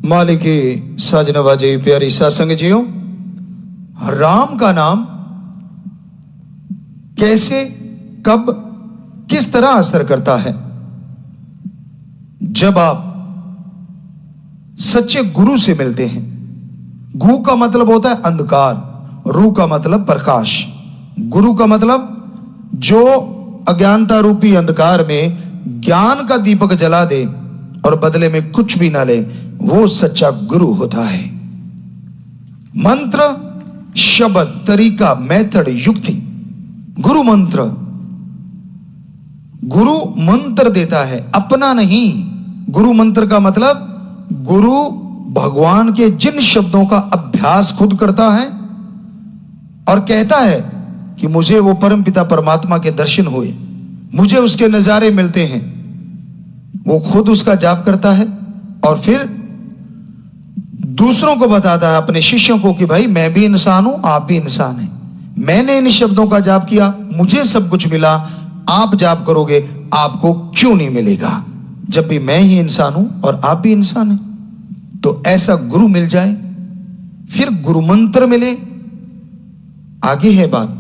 मालिके साज नवाजे प्यारी सासंग जियो, राम का नाम कैसे, कब, किस तरह असर करता है? जब आप सच्चे गुरु से मिलते हैं। गु का मतलब होता है अंधकार, रू का मतलब प्रकाश। गुरु का मतलब जो अज्ञानता रूपी अंधकार में ज्ञान का दीपक जला दे और बदले में कुछ भी ना ले, वो सच्चा गुरु होता है। मंत्र, शब्द, तरीका, मेथड, युक्ति, गुरु मंत्र। गुरु मंत्र देता है, अपना नहीं। गुरु मंत्र का मतलब गुरु भगवान के जिन शब्दों का अभ्यास खुद करता है और कहता है कि मुझे वो परमपिता परमात्मा के दर्शन हुए, मुझे उसके नजारे मिलते हैं, वो खुद उसका जाप करता है और फिर दूसरों को बताता है, अपने शिष्यों को, कि भाई मैं भी इंसान हूं, आप भी इंसान हैं। मैंने इन शब्दों का जाप किया, मुझे सब कुछ मिला, आप जाप करोगे, आपको क्यों नहीं मिलेगा? जब भी मैं ही इंसान हूं और आप भी इंसान हैं। तो ऐसा गुरु मिल जाए, फिर गुरु मंत्र मिले। आगे है बात,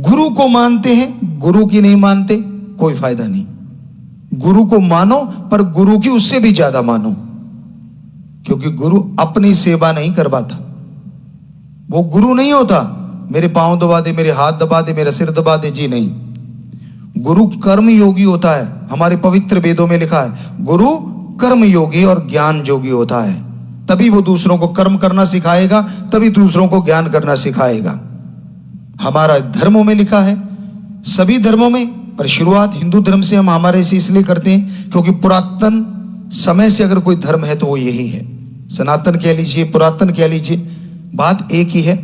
गुरु को मानते हैं, गुरु की नहीं मानते, कोई फायदा नहीं। गुरु को मानो, पर गुरु की उससे भी ज्यादा मानो, क्योंकि गुरु अपनी सेवा नहीं करवाता। वो गुरु नहीं होता मेरे पांव दबा दे, मेरे हाथ दबा दे, मेरा सिर दबा दे, जी नहीं। गुरु कर्म योगी होता है। हमारे पवित्र वेदों में लिखा है गुरु कर्म योगी और ज्ञान योगी होता है। तभी वो दूसरों को कर्म करना सिखाएगा, तभी दूसरों को ज्ञान करना सिखाएगा। हमारा धर्मों में लिखा है, सभी धर्मों में, पर शुरुआत हिंदू धर्म से हम हमारे से इसलिए करते हैं क्योंकि पुरातन समय से अगर कोई धर्म है तो वो यही है। सनातन कह लीजिए, पुरातन कह लीजिए, बात एक ही है।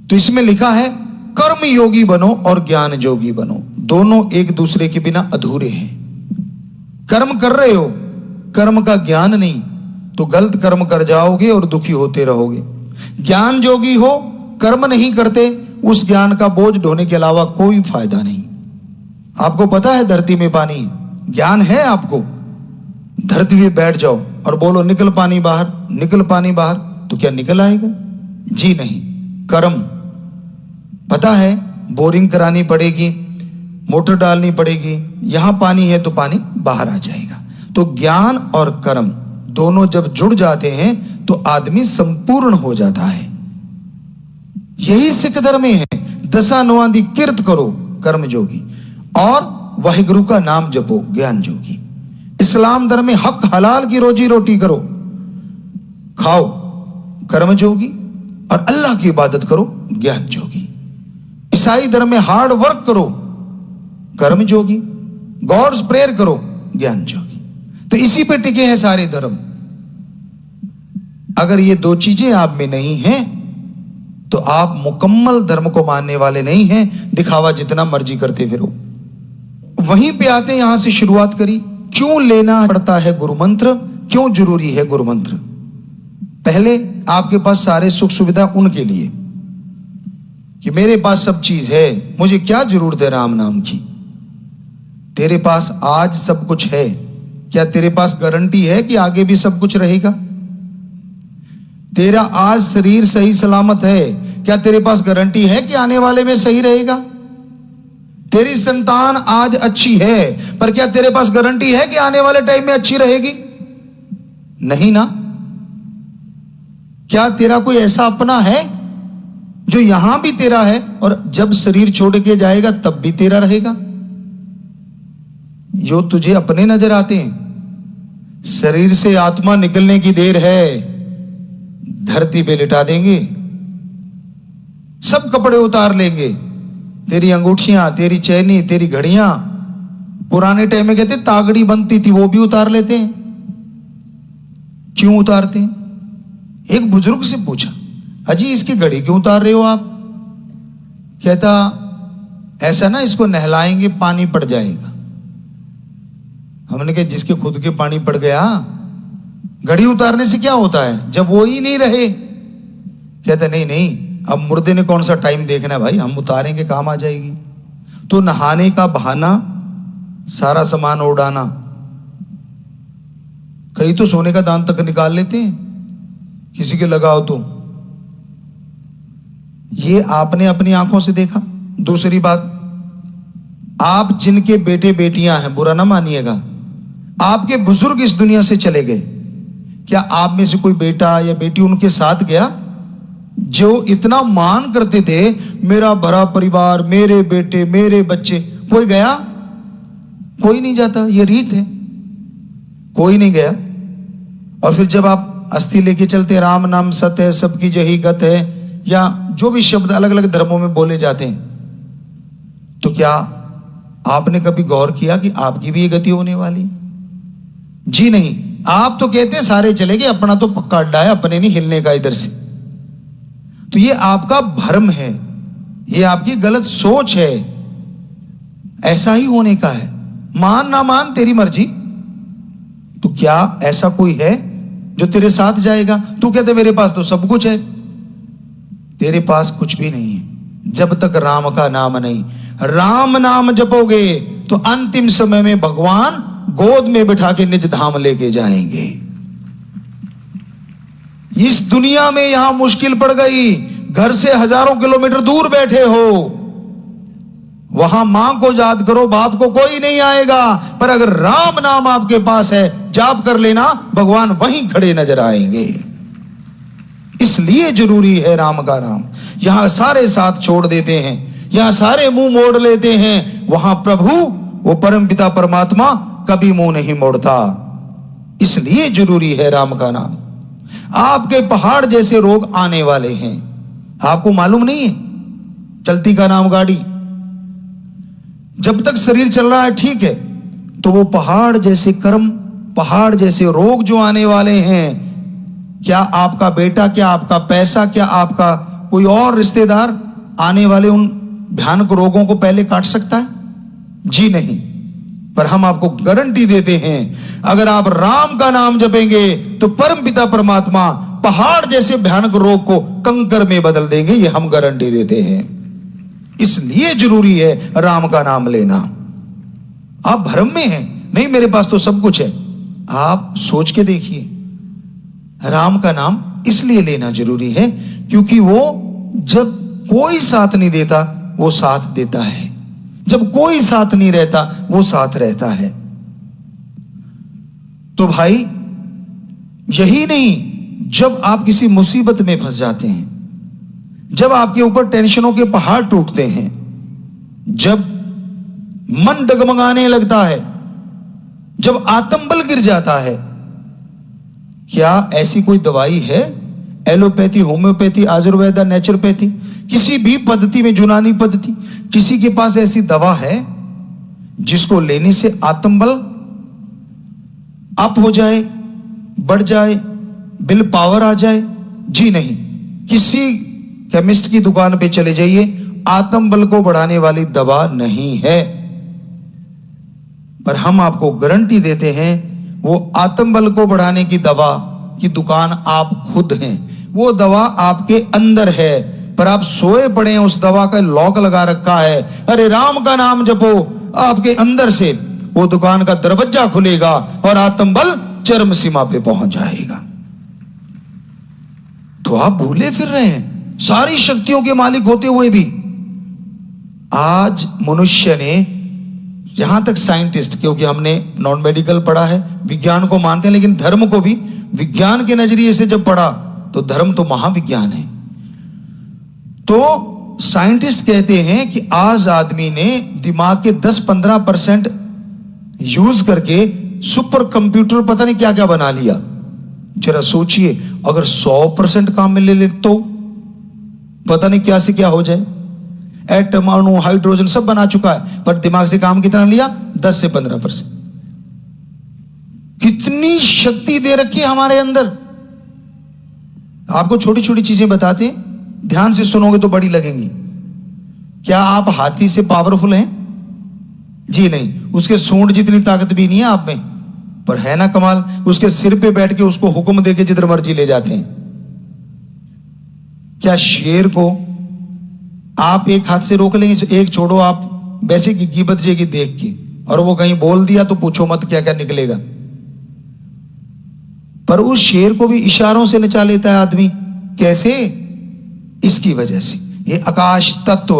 तो इसमें लिखा है कर्म योगी बनो और ज्ञान योगी बनो। दोनों एक दूसरे के बिना अधूरे हैं। कर्म कर रहे हो, कर्म का ज्ञान नहीं तो गलत कर्म कर जाओगे और दुखी होते रहोगे। ज्ञान योगी हो, कर्म नहीं करते, उस ज्ञान का बोझ ढोने के अलावा कोई फायदा नहीं। आपको पता है धरती में पानी, ज्ञान है आपको, धरती पे बैठ जाओ और बोलो निकल पानी बाहर, निकल पानी बाहर, तो क्या निकल आएगा? जी नहीं। कर्म पता है, बोरिंग करानी पड़ेगी, मोटर डालनी पड़ेगी, यहां पानी है तो पानी बाहर आ जाएगा। तो ज्ञान और कर्म दोनों जब जुड़ जाते हैं तो आदमी संपूर्ण हो जाता है। यही सिख धर्म में है, दशा नौआंदी किरत करो कर्म जोगी और वाहिगुरु का नाम जपो ज्ञान जोगी। इस्लाम धर्म में हक हलाल की रोजी रोटी करो, खाओ कर्म जोगी, और अल्लाह की इबादत करो ज्ञान जोगी। ईसाई धर्म में हार्ड वर्क करो कर्म जोगी, गॉड्स प्रेयर करो ज्ञान जोगी। तो इसी पे टिके हैं सारे धर्म। अगर ये दो चीजें आप में नहीं हैं तो आप मुकम्मल धर्म को मानने वाले नहीं हैं, दिखावा जितना मर्जी करते फिरो। वहीं पे आते, यहां से शुरुआत करी, क्यों लेना पड़ता है गुरु मंत्र, क्यों जरूरी है गुरु मंत्र? पहले आपके पास सारे सुख सुविधा उनके लिए कि मेरे पास सब चीज है, मुझे क्या जरूरत है राम नाम की। तेरे पास आज सब कुछ है, क्या तेरे पास गारंटी है कि आगे भी सब कुछ रहेगा? तेरा आज शरीर सही सलामत है, क्या तेरे पास गारंटी है कि आने वाले में सही रहेगा? तेरी संतान आज अच्छी है, पर क्या तेरे पास गारंटी है कि आने वाले टाइम में अच्छी रहेगी? नहीं ना। क्या तेरा कोई ऐसा अपना है जो यहां भी तेरा है और जब शरीर छोड़ के जाएगा तब भी तेरा रहेगा? जो तुझे अपने नजर आते हैं, शरीर से आत्मा निकलने की देर है, धरती पे लिटा देंगे, सब कपड़े उतार लेंगे, तेरी अंगूठियां, तेरी चैनी, तेरी घड़ियां, पुराने टाइम में कहते तागड़ी बनती थी वो भी उतार लेते हैं। क्यों उतारते हैं? एक बुजुर्ग से पूछा, अजी इसकी घड़ी क्यों उतार रहे हो आप? कहता ऐसा ना, इसको नहलाएंगे पानी पड़ जाएगा। हमने कहा जिसके खुद के पानी पड़ गया, घड़ी उतारने से क्या होता है जब वो ही नहीं रहे? कहता नहीं नहीं, अब मुर्दे ने कौन सा टाइम देखना है भाई, हम उतारेंगे काम आ जाएगी। तो नहाने का बहाना, सारा सामान उड़ाना, कई तो सोने का दान तक निकाल लेते हैं किसी के लगाओ तो। ये आपने अपनी आंखों से देखा। दूसरी बात, आप जिनके बेटे बेटियां हैं, बुरा ना मानिएगा, आपके बुजुर्ग इस दुनिया से चले गए, क्या आप में से कोई बेटा या बेटी उनके साथ गया जो इतना मान करते थे, मेरा भरा परिवार, मेरे बेटे, मेरे बच्चे? कोई गया? कोई नहीं जाता, ये रीत है, कोई नहीं गया। और फिर जब आप अस्थि लेके चलते, राम नाम सत है, सबकी जही गत है, या जो भी शब्द अलग अलग धर्मों में बोले जाते हैं, तो क्या आपने कभी गौर किया कि आपकी भी ये गति होने वाली? जी नहीं। आप तो कहते हैं सारे चले गए, अपना तो पक्का अड्डा है, अपने नहीं हिलने का इधर से। तो ये आपका भ्रम है, ये आपकी गलत सोच है। ऐसा ही होने का है, मान ना मान तेरी मर्जी। तो क्या ऐसा कोई है जो तेरे साथ जाएगा? तू कहते मेरे पास तो सब कुछ है, तेरे पास कुछ भी नहीं है जब तक राम का नाम नहीं। राम नाम जपोगे तो अंतिम समय में भगवान गोद में बिठा के निज धाम लेके जाएंगे। इस दुनिया में यहां मुश्किल पड़ गई, घर से हजारों किलोमीटर दूर बैठे हो, वहां मां को याद करो, बाप को कोई नहीं आएगा, पर अगर राम नाम आपके पास है, जाप कर लेना, भगवान वहीं खड़े नजर आएंगे। इसलिए जरूरी है राम का नाम। यहां सारे साथ छोड़ देते हैं, यहां सारे मुंह मोड़ लेते हैं, वहां प्रभु वो परम पिता परमात्मा कभी मुंह नहीं मोड़ता। इसलिए जरूरी है राम का नाम। आपके पहाड़ जैसे रोग आने वाले हैं, आपको मालूम नहीं है? चलती का नाम गाड़ी, जब तक शरीर चल रहा है ठीक है, तो वो पहाड़ जैसे कर्म, पहाड़ जैसे रोग जो आने वाले हैं, क्या आपका बेटा, क्या आपका पैसा, क्या आपका कोई और रिश्तेदार आने वाले उन भयानक रोगों को पहले काट सकता है? जी नहीं। पर हम आपको गारंटी देते हैं, अगर आप राम का नाम जपेंगे तो परम पिता परमात्मा पहाड़ जैसे भयानक रोग को कंकर में बदल देंगे, ये हम गारंटी देते हैं। इसलिए जरूरी है राम का नाम लेना। आप भ्रम में हैं, नहीं मेरे पास तो सब कुछ है। आप सोच के देखिए, राम का नाम इसलिए लेना जरूरी है क्योंकि वो जब कोई साथ नहीं देता वो साथ देता है, जब कोई साथ नहीं रहता वो साथ रहता है। तो भाई यही नहीं, जब आप किसी मुसीबत में फंस जाते हैं, जब आपके ऊपर टेंशनों के पहाड़ टूटते हैं, जब मन डगमगाने लगता है, जब आत्मबल गिर जाता है, क्या ऐसी कोई दवाई है? एलोपैथी, होम्योपैथी, आयुर्वेदा, नेचुरोपैथी, किसी भी पद्धति में, यूनानी पद्धति, किसी के पास ऐसी दवा है जिसको लेने से आत्मबल अप हो जाए, बढ़ जाए, विल पावर आ जाए? जी नहीं। किसी केमिस्ट की दुकान पे चले जाइए, आत्मबल को बढ़ाने वाली दवा नहीं है। पर हम आपको गारंटी देते हैं, वो आत्मबल को बढ़ाने की दवा की दुकान आप खुद हैं। वो दवा आपके अंदर है, पर आप सोए पड़े हैं, उस दवा का लॉक लगा रखा है। अरे राम का नाम जपो, आपके अंदर से वो दुकान का दरवाजा खुलेगा और आत्मबल चरम सीमा पे पहुंच जाएगा। तो आप भूले फिर रहे हैं, सारी शक्तियों के मालिक होते हुए भी आज मनुष्य ने, यहां तक साइंटिस्ट, क्योंकि हमने नॉन मेडिकल पढ़ा है, विज्ञान को मानते हैं, लेकिन धर्म को भी विज्ञान के नजरिए से जब पढ़ा तो धर्म तो महाविज्ञान है। तो साइंटिस्ट कहते हैं कि आज आदमी ने दिमाग के 10-15% यूज करके सुपर कंप्यूटर पता नहीं क्या क्या बना लिया। जरा सोचिए, अगर 100% काम में ले ले तो पता नहीं क्या से क्या हो जाए। एटम, अणु, हाइड्रोजन सब बना चुका है, पर दिमाग से काम कितना लिया? 10 से 15%। कितनी शक्ति दे रखी है हमारे अंदर। आपको छोटी छोटी चीजें बताते हैं, ध्यान से सुनोगे तो बड़ी लगेंगी। क्या आप हाथी से पावरफुल हैं? जी नहीं। उसके सूंड जितनी ताकत भी नहीं है आप में, पर है ना कमाल, उसके सिर पे बैठ के उसको हुक्म देके जिधर मर्जी ले जाते हैं। क्या शेर को आप एक हाथ से रोक लेंगे? एक छोड़ो, आप वैसे की गिबत जाएगी देख के, और वो कहीं बोल दिया तो पूछो मत क्या क्या निकलेगा। पर उस शेर को भी इशारों से नचा लेता है आदमी। कैसे? इसकी वजह से ये आकाश तत्व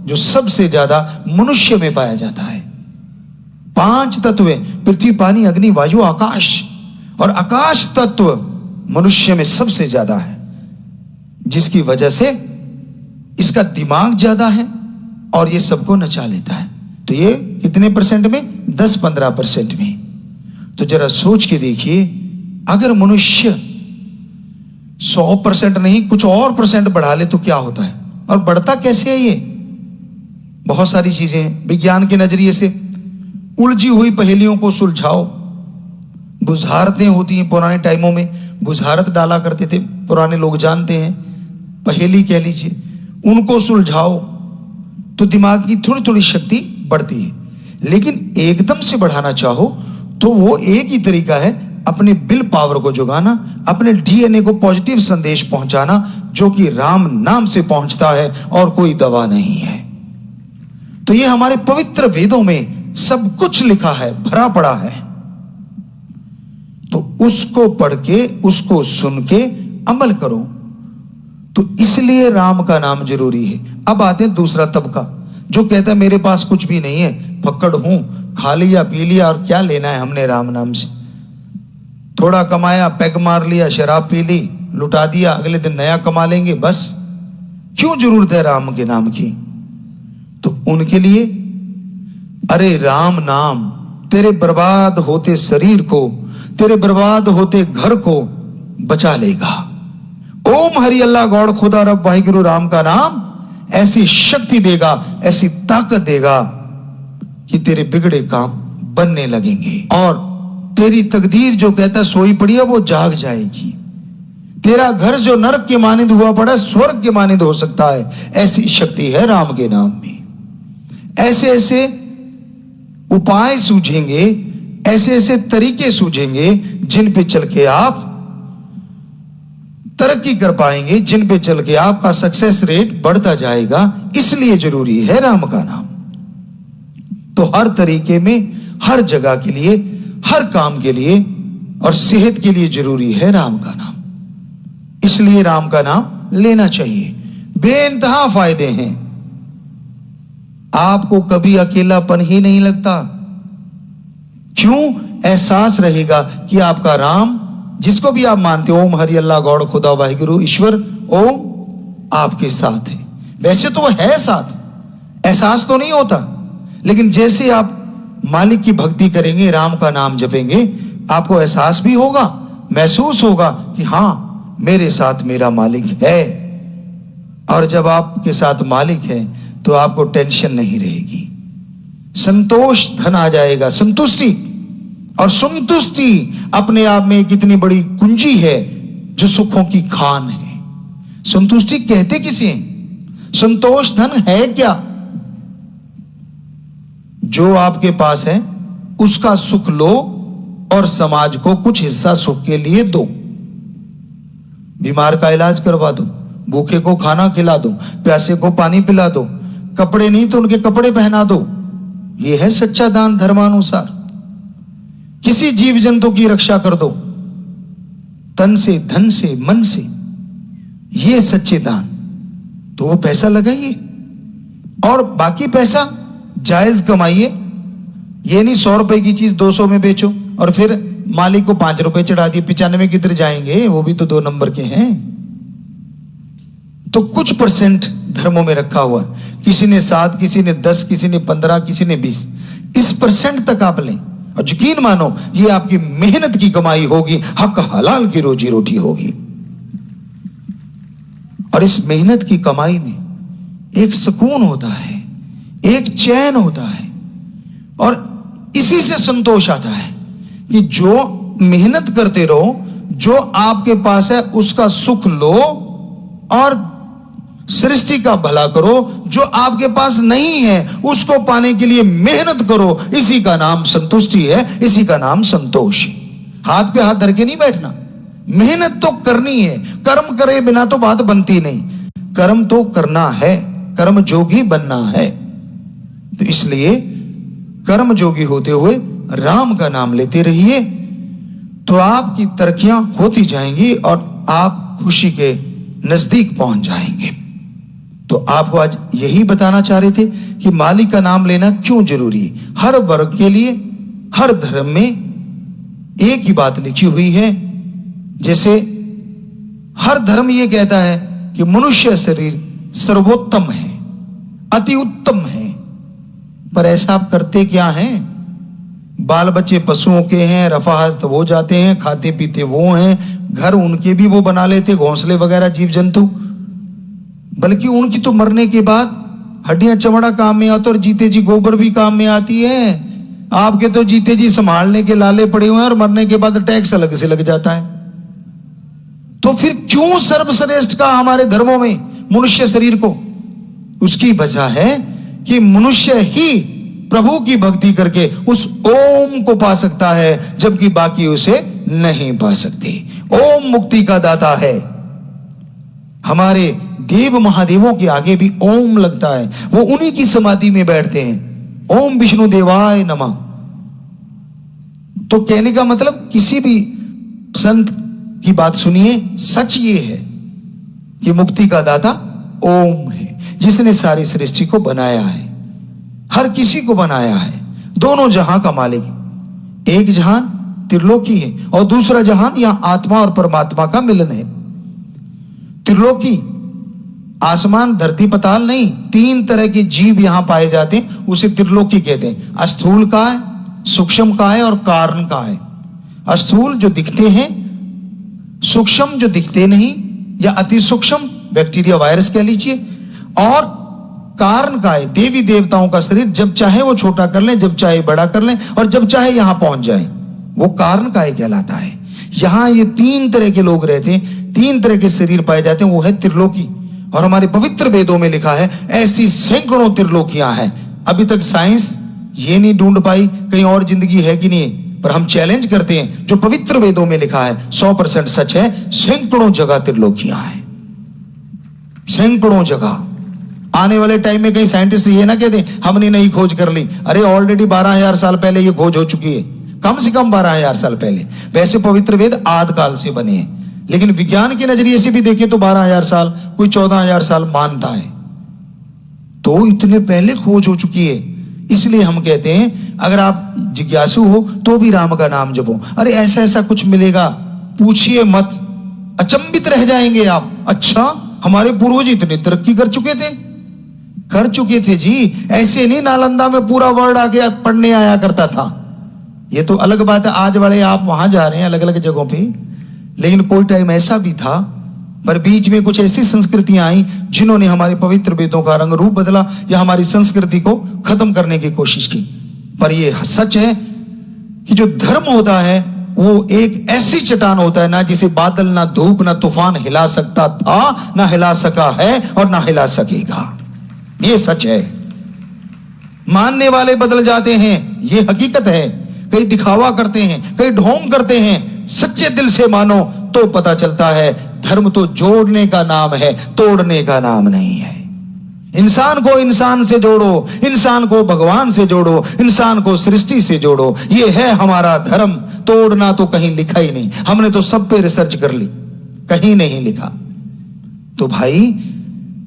जो सबसे ज्यादा मनुष्य में पाया जाता है। 5 तत्व हैं, पृथ्वी, पानी, अग्नि, वायु, आकाश, और आकाश तत्व मनुष्य में सबसे ज्यादा है, जिसकी वजह से इसका दिमाग ज्यादा है और ये सबको नचा लेता है। तो ये कितने परसेंट में? 10-15% में। तो जरा सोच के देखिए, अगर मनुष्य 100% नहीं कुछ और परसेंट बढ़ा ले तो क्या होता है? और बढ़ता कैसे है? ये बहुत सारी चीजें हैं। विज्ञान के नजरिए से उलझी हुई पहेलियों को सुलझाओ। बुझारतें होती हैं, पुराने टाइमों में बुझारत डाला करते थे, पुराने लोग जानते हैं, पहेली कह लीजिए, उनको सुलझाओ तो दिमाग की थोड़ी थोड़ी शक्ति बढ़ती है। लेकिन एकदम से बढ़ाना चाहो तो वो एक ही तरीका है, अपने विल पावर को जुगाना, अपने डीएनए को पॉजिटिव संदेश पहुंचाना, जो कि राम नाम से पहुंचता है और कोई दवा नहीं है। तो ये हमारे पवित्र वेदों में सब कुछ लिखा है, भरा पड़ा है। तो उसको पढ़ के, उसको सुन के अमल करो। तो इसलिए राम का नाम जरूरी है। अब आते हैं दूसरा तबका, जो कहता है मेरे पास कुछ भी नहीं है, फक्कड़ हूं, खा लिया पी लिया और क्या लेना है हमने राम नाम से। थोड़ा कमाया, पैग मार लिया, शराब पी ली, लुटा दिया, अगले दिन नया कमा लेंगे, बस क्यों जरूरत है राम के नाम की? तो उनके लिए अरे राम नाम तेरे बर्बाद होते शरीर को, तेरे बर्बाद होते घर को बचा लेगा। ओम हरि अल्लाह गौड़ खुदा रब वाहिगुरु राम का नाम ऐसी शक्ति देगा, ऐसी ताकत देगा कि तेरे बिगड़े काम बनने लगेंगे और तेरी तकदीर जो कहता है सोई पड़ी है वो जाग जाएगी। तेरा घर जो नरक के मानिंद हुआ पड़ा स्वर्ग के मानिंद हो सकता है। ऐसी शक्ति है राम के नाम में। ऐसे ऐसे उपाय सूझेंगे, ऐसे ऐसे तरीके सूझेंगे जिन पे चल के आप तरक्की कर पाएंगे, जिन पे चल के आपका सक्सेस रेट बढ़ता जाएगा। इसलिए जरूरी है राम का नाम। तो हर तरीके में, हर जगह के लिए, हर काम के लिए और सेहत के लिए जरूरी है राम का नाम। इसलिए राम का नाम लेना चाहिए। बेइंतहा फायदे हैं। आपको कभी अकेलापन ही नहीं लगता। क्यों? एहसास रहेगा कि आपका राम, जिसको भी आप मानते हो, ओम हरि अल्लाह गौड़ खुदा वाहिगुरु ईश्वर ओम, आपके साथ है। वैसे तो वो है साथ, एहसास तो नहीं होता, लेकिन जैसे आप मालिक की भक्ति करेंगे, राम का नाम जपेंगे, आपको एहसास भी होगा, महसूस होगा कि हां मेरे साथ मेरा मालिक है। और जब आपके साथ मालिक है तो आपको टेंशन नहीं रहेगी, संतोष धन आ जाएगा, संतुष्टि। और संतुष्टि अपने आप में कितनी बड़ी कुंजी है जो सुखों की खान है। संतुष्टि कहते किसे? संतोष धन है क्या? जो आपके पास है उसका सुख लो और समाज को कुछ हिस्सा सुख के लिए दो। बीमार का इलाज करवा दो, भूखे को खाना खिला दो, प्यासे को पानी पिला दो, कपड़े नहीं तो उनके कपड़े पहना दो। यह है सच्चा दान धर्मानुसार। किसी जीव जंतु की रक्षा कर दो, तन से, धन से, मन से। यह सच्चे दान। तो वो पैसा लगाइए और बाकी पैसा जायज कमाइए। ये नहीं 100 रुपए की चीज 200 में बेचो और फिर मालिक को 5 रुपए चढ़ा दिए, 95 किधर जाएंगे? वो भी तो 2 नंबर के हैं। तो कुछ परसेंट धर्मों में रखा हुआ है। किसी ने 7, किसी ने 10, किसी ने 15, किसी ने 20। इस परसेंट तक आप लें और यकीन मानो ये आपकी मेहनत की कमाई होगी, हक हलाल की रोजी रोटी होगी। और इस मेहनत की कमाई में एक सुकून होता है, एक चैन होता है और इसी से संतोष आता है कि जो मेहनत करते रहो, जो आपके पास है उसका सुख लो और सृष्टि का भला करो। जो आपके पास नहीं है उसको पाने के लिए मेहनत करो। इसी का नाम संतुष्टि है, इसी का नाम संतोष है। हाथ पे हाथ धर के नहीं बैठना, मेहनत तो करनी है। कर्म करे बिना तो बात बनती नहीं, कर्म तो करना है, कर्म जोगी बनना है। तो इसलिए कर्म जोगी होते हुए राम का नाम लेते रहिए तो आपकी तरक्कियां होती जाएंगी और आप खुशी के नजदीक पहुंच जाएंगे। तो आपको आज यही बताना चाह रहे थे कि मालिक का नाम लेना क्यों जरूरी है। हर वर्ग के लिए, हर धर्म में एक ही बात लिखी हुई है। जैसे हर धर्म यह कहता है कि मनुष्य शरीर सर्वोत्तम है, अति उत्तम है, पर ऐसा आप करते क्या हैं? बाल बच्चे पशुओं के हैं, रफाहस्त वो जाते हैं, खाते पीते वो हैं, घर उनके भी वो बना लेते, घोंसले वगैरह जीव जंतु, बल्कि उनकी तो मरने के बाद हड्डियां चमड़ा काम में आता और जीते जी गोबर भी काम में आती है। आपके तो जीते जी संभालने के लाले पड़े हुए हैं और मरने के बाद टैक्स अलग से लग जाता है। तो फिर क्यों सर्वश्रेष्ठ का हमारे धर्मों में मनुष्य शरीर को? उसकी वजह है कि मनुष्य ही प्रभु की भक्ति करके उस ओम को पा सकता है, जबकि बाकी उसे नहीं पा सकते। ओम मुक्ति का दाता है। हमारे देव महादेवों के आगे भी ओम लगता है, वो उन्हीं की समाधि में बैठते हैं। ओम विष्णु देवाय नमः। तो कहने का मतलब किसी भी संत की बात सुनिए, सच ये है कि मुक्ति का दाता ओम है, जिसने सारी सृष्टि को बनाया है, हर किसी को बनाया है, दोनों जहां का मालिक। एक जहान त्रिलोकी है और दूसरा जहान यहां आत्मा और परमात्मा का मिलन है। त्रिलोकी आसमान धरती पताल नहीं, तीन तरह के जीव यहां पाए जाते हैं, उसे त्रिलोकी कहते हैं। स्थूल का है, सूक्ष्म का है और कारण का है। स्थूल जो दिखते हैं, सूक्ष्म जो दिखते नहीं या अति सूक्ष्म बैक्टीरिया वायरस कह लीजिए, और कारण का है देवी देवताओं का शरीर, जब चाहे वो छोटा कर लें, जब चाहे बड़ा कर लें और जब चाहे यहां पहुंच जाए, वो कारण का कहलाता है। यहां ये तीन तरह के लोग रहते हैं, तीन तरह के शरीर पाए जाते हैं, वो है त्रिलोकी। और हमारे पवित्र वेदों में लिखा है ऐसी सैकड़ों त्रिलोकियां हैं। अभी तक साइंस ये नहीं ढूंढ पाई कहीं और जिंदगी है कि नहीं, पर हम चैलेंज करते हैं, जो पवित्र वेदों में लिखा है 100% सच है। सैकड़ों जगह त्रिलोकियां हैं, सैकड़ों जगह। आने वाले टाइम में कहीं साइंटिस्ट ये ना कहते हमने नई खोज कर ली, अरे ऑलरेडी 12,000 साल पहले ये खोज हो चुकी है, कम से कम 12,000 साल पहले। वैसे पवित्र वेद आदि काल से बने हैं, लेकिन विज्ञान के नजरिए से भी देखें तो 12,000 साल, कोई 14,000 साल मानता है। तो इतने पहले खोज हो चुकी है। इसलिए हम कहते हैं अगर आप जिज्ञासु हो तो भी राम का नाम जपो। अरे ऐसा ऐसा कुछ मिलेगा, पूछिए मत, अचंभित रह जाएंगे आप। अच्छा, हमारे पूर्वज इतनी तरक्की कर चुके थे जी। ऐसे नहीं नालंदा में पूरा वर्ल्ड आके पढ़ने आया करता था। ये तो अलग बात है, आज वाले आप वहां जा रहे हैं अलग अलग जगहों पे, लेकिन कोई टाइम ऐसा भी था, पर बीच में कुछ ऐसी संस्कृतियां आई जिन्होंने हमारे पवित्र वेदों का रंग रूप बदला या हमारी संस्कृति को खत्म करने की कोशिश की। पर यह सच है कि जो धर्म होता है वो एक ऐसी चट्टान होता है ना, जिसे बादल ना धूप ना तूफान हिला सकता था, ना हिला सका है और ना हिला सकेगा। ये सच है। मानने वाले बदल जाते हैं, ये हकीकत है। कई दिखावा करते हैं, कई ढोंग करते हैं। सच्चे दिल से मानो तो पता चलता है धर्म तो जोड़ने का नाम है, तोड़ने का नाम नहीं है। इंसान को इंसान से जोड़ो, इंसान को भगवान से जोड़ो, इंसान को सृष्टि से जोड़ो। ये है हमारा धर्म। तोड़ना तो कहीं लिखा ही नहीं, हमने तो सब पे रिसर्च कर ली, कहीं नहीं लिखा। तो भाई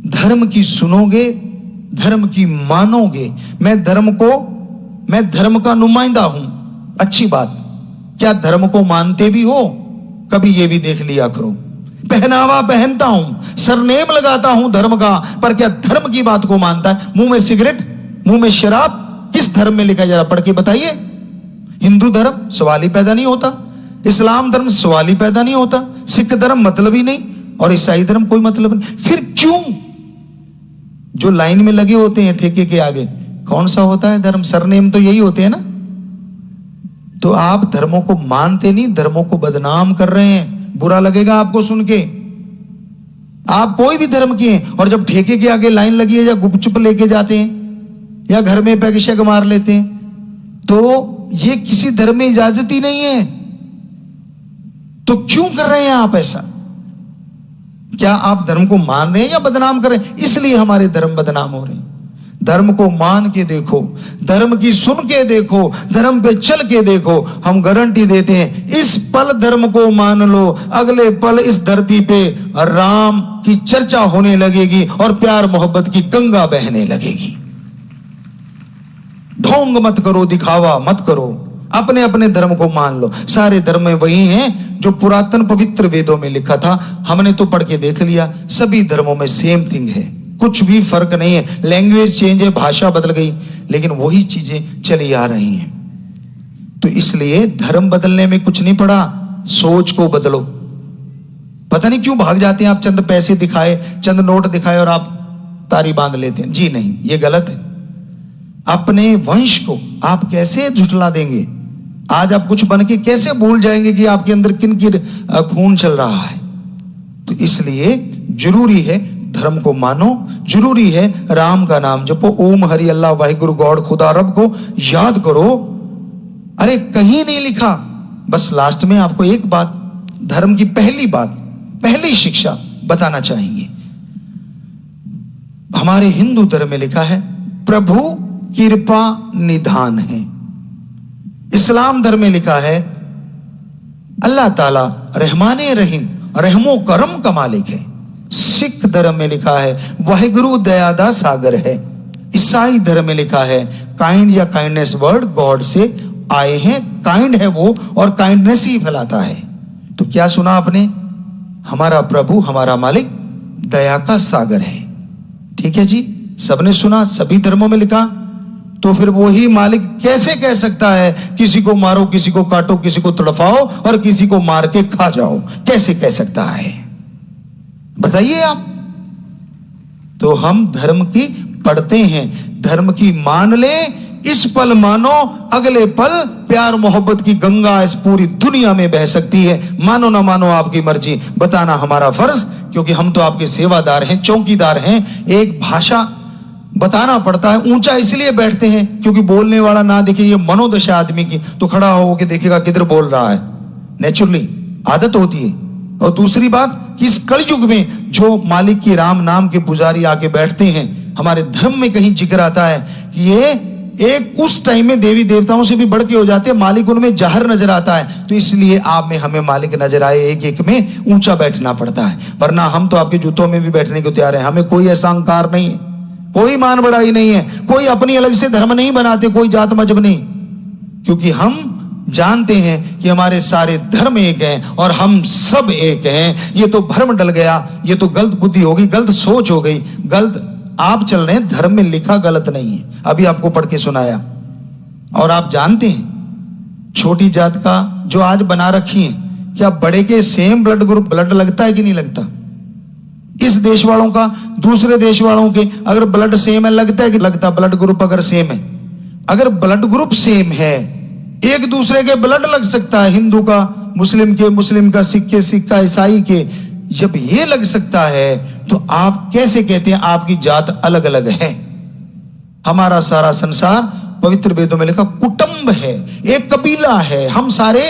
धर्म की सुनोगे, धर्म की मानोगे। मैं धर्म का नुमाइंदा हूं, अच्छी बात। क्या धर्म को मानते भी हो? कभी ये भी देख लिया करो। पहनावा पहनता हूं, सरनेम लगाता हूं धर्म का, पर क्या धर्म की बात को मानता है? मुंह में सिगरेट, मुंह में शराब, किस धर्म में लिखा है जरा पढ़ के बताइए। हिंदू धर्म सवाल ही पैदा नहीं होता, इस्लाम धर्म सवाल ही पैदा नहीं होता, सिख धर्म मतलब ही नहीं, और ईसाई धर्म कोई मतलब नहीं। फिर क्यों? जो लाइन में लगे होते हैं ठेके के आगे, कौन सा होता है धर्म? सरनेम तो यही होते हैं ना। तो आप धर्मों को मानते नहीं, धर्मों को बदनाम कर रहे हैं। बुरा लगेगा आपको सुन के। आप कोई भी धर्म के हैं और जब ठेके के आगे लाइन लगी है या गुपचुप लेके जाते हैं या घर में पैग शैग मार लेते हैं, तो ये किसी धर्म में इजाजत ही नहीं है। तो क्यों कर रहे हैं आप ऐसा? क्या आप धर्म को मान रहे हैं या बदनाम कर रहे हैं? इसलिए हमारे धर्म बदनाम हो रहे हैं। धर्म को मान के देखो, धर्म की सुन के देखो, धर्म पे चल के देखो। हम गारंटी देते हैं, इस पल धर्म को मान लो, अगले पल इस धरती पे राम की चर्चा होने लगेगी और प्यार मोहब्बत की गंगा बहने लगेगी। ढोंग मत करो, दिखावा मत करो, अपने अपने धर्म को मान लो। सारे धर्म में वही हैं जो पुरातन पवित्र वेदों में लिखा था। हमने तो पढ़ के देख लिया, सभी धर्मों में सेम थिंग है, कुछ भी फर्क नहीं है। लैंग्वेज चेंज है, भाषा बदल गई, लेकिन वही चीजें चली आ रही हैं। तो इसलिए धर्म बदलने में कुछ नहीं पड़ा, सोच को बदलो। पता नहीं क्यों भाग जाते हैं आप, चंद पैसे दिखाए, चंद नोट दिखाए और आप तारी बांध लेते हैं। जी नहीं, ये गलत है। अपने वंश को आप कैसे झुठला देंगे? आज आप कुछ बन के कैसे भूल जाएंगे कि आपके अंदर किन की खून चल रहा है? तो इसलिए जरूरी है धर्म को मानो, जरूरी है राम का नाम जपो, ओम हरि अल्लाह वाहिगुरु गॉड खुदा रब को याद करो। अरे कहीं नहीं लिखा, बस लास्ट में आपको एक बात, धर्म की पहली बात, पहली शिक्षा बताना चाहेंगे। हमारे हिंदू धर्म में लिखा है प्रभु कृपा निधान है। इस्लाम धर्म में लिखा है अल्लाह ताला रहमाने रहीम, रहमो करम का मालिक है। सिख धर्म में लिखा है वाहिगुरु दयादा सागर है। ईसाई धर्म में लिखा है काइंड या काइंडनेस वर्ड गॉड से आए हैं, काइंड है वो और काइंडनेस ही फैलाता है। तो क्या सुना आपने? हमारा प्रभु, हमारा मालिक दया का सागर है। ठीक है जी, सबने सुना, सभी धर्मों में लिखा। तो फिर वही मालिक कैसे कह सकता है किसी को मारो, किसी को काटो, किसी को तड़पाओ और किसी को मार के खा जाओ? कैसे कह सकता है बताइए आप? तो हम धर्म की पढ़ते हैं, धर्म की मान ले, इस पल मानो, अगले पल प्यार मोहब्बत की गंगा इस पूरी दुनिया में बह सकती है। मानो ना मानो आपकी मर्जी, बताना हमारा फर्ज, क्योंकि हम तो आपके सेवादार हैं, चौकीदार हैं। एक भाषा बताना पड़ता है, ऊंचा इसलिए बैठते हैं क्योंकि बोलने वाला ना देखे ये मनोदशा आदमी की, तो खड़ा हो के देखेगा किधर बोल रहा है। नेचुरली आदत होती है। और दूसरी बात कि इस कलयुग में जो मालिक की राम नाम के पुजारी आके बैठते हैं, हमारे धर्म में कहीं जिक्र आता है कि ये एक उस टाइम में देवी देवताओं से भी बढ़ के हो जाते हैं, मालिक उनमें जाहिर नजर आता है। तो इसलिए आप में हमें मालिक नजर आए, एक एक में ऊंचा बैठना पड़ता है, वरना हम तो आपके जूतों में भी बैठने को तैयार हैं। हमें कोई ऐसा अहंकार नहीं है, कोई मान बढ़ाई नहीं है, कोई अपनी अलग से धर्म नहीं बनाते, कोई जात मजहब नहीं, क्योंकि हम जानते हैं कि हमारे सारे धर्म एक हैं और हम सब एक हैं। ये तो भ्रम डल गया, ये तो गलत बुद्धि हो गई, गलत सोच हो गई, गलत आप चल रहे हैं। धर्म में लिखा गलत नहीं है, अभी आपको पढ़ के सुनाया। और आप जानते हैं छोटी जात का जो आज बना रखी है, क्या बड़े के सेम ब्लड ग्रुप ब्लड लगता है कि नहीं लगता? इस देश वालों का दूसरे देश वालों के अगर ब्लड सेम है, लगता है कि लगता? ब्लड ग्रुप अगर सेम है, अगर ब्लड ग्रुप सेम है, एक दूसरे के ब्लड लग सकता है, हिंदू का मुस्लिम के, मुस्लिम का सिख के, सिख का ईसाई के। जब ये लग सकता है तो आप कैसे कहते हैं आपकी जात अलग अलग है? हमारा सारा संसार पवित्र वेदों में लिखा कुटुंब है, एक कबीला है, हम सारे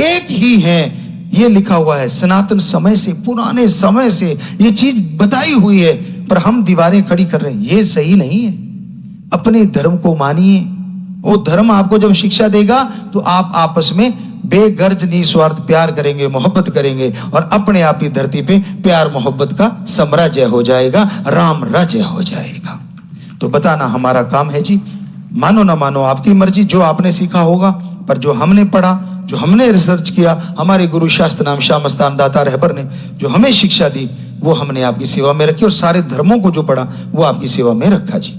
एक ही हैं। ये लिखा हुआ है सनातन समय से, पुराने समय से ये चीज बताई हुई है, पर हम दीवारें खड़ी कर रहे हैं। ये सही नहीं है। अपने धर्म को मानिए, वो धर्म आपको जब शिक्षा देगा तो आप आपस में बेगर्ज निस्वार्थ प्यार करेंगे, मोहब्बत करेंगे और अपने आप ही धरती पे प्यार मोहब्बत का साम्राज्य हो जाएगा, राम राज्य हो जाएगा। तो बताना हमारा काम है जी। मानो ना मानो आपकी मर्जी, जो आपने सीखा होगा, पर जो हमने पढ़ा, जो हमने रिसर्च किया, हमारे गुरु शास्त्र नाम शाह मस्तान दाता रहबर ने जो हमें शिक्षा दी, वो हमने आपकी सेवा में रखी और सारे धर्मों को जो पढ़ा वो आपकी सेवा में रखा जी।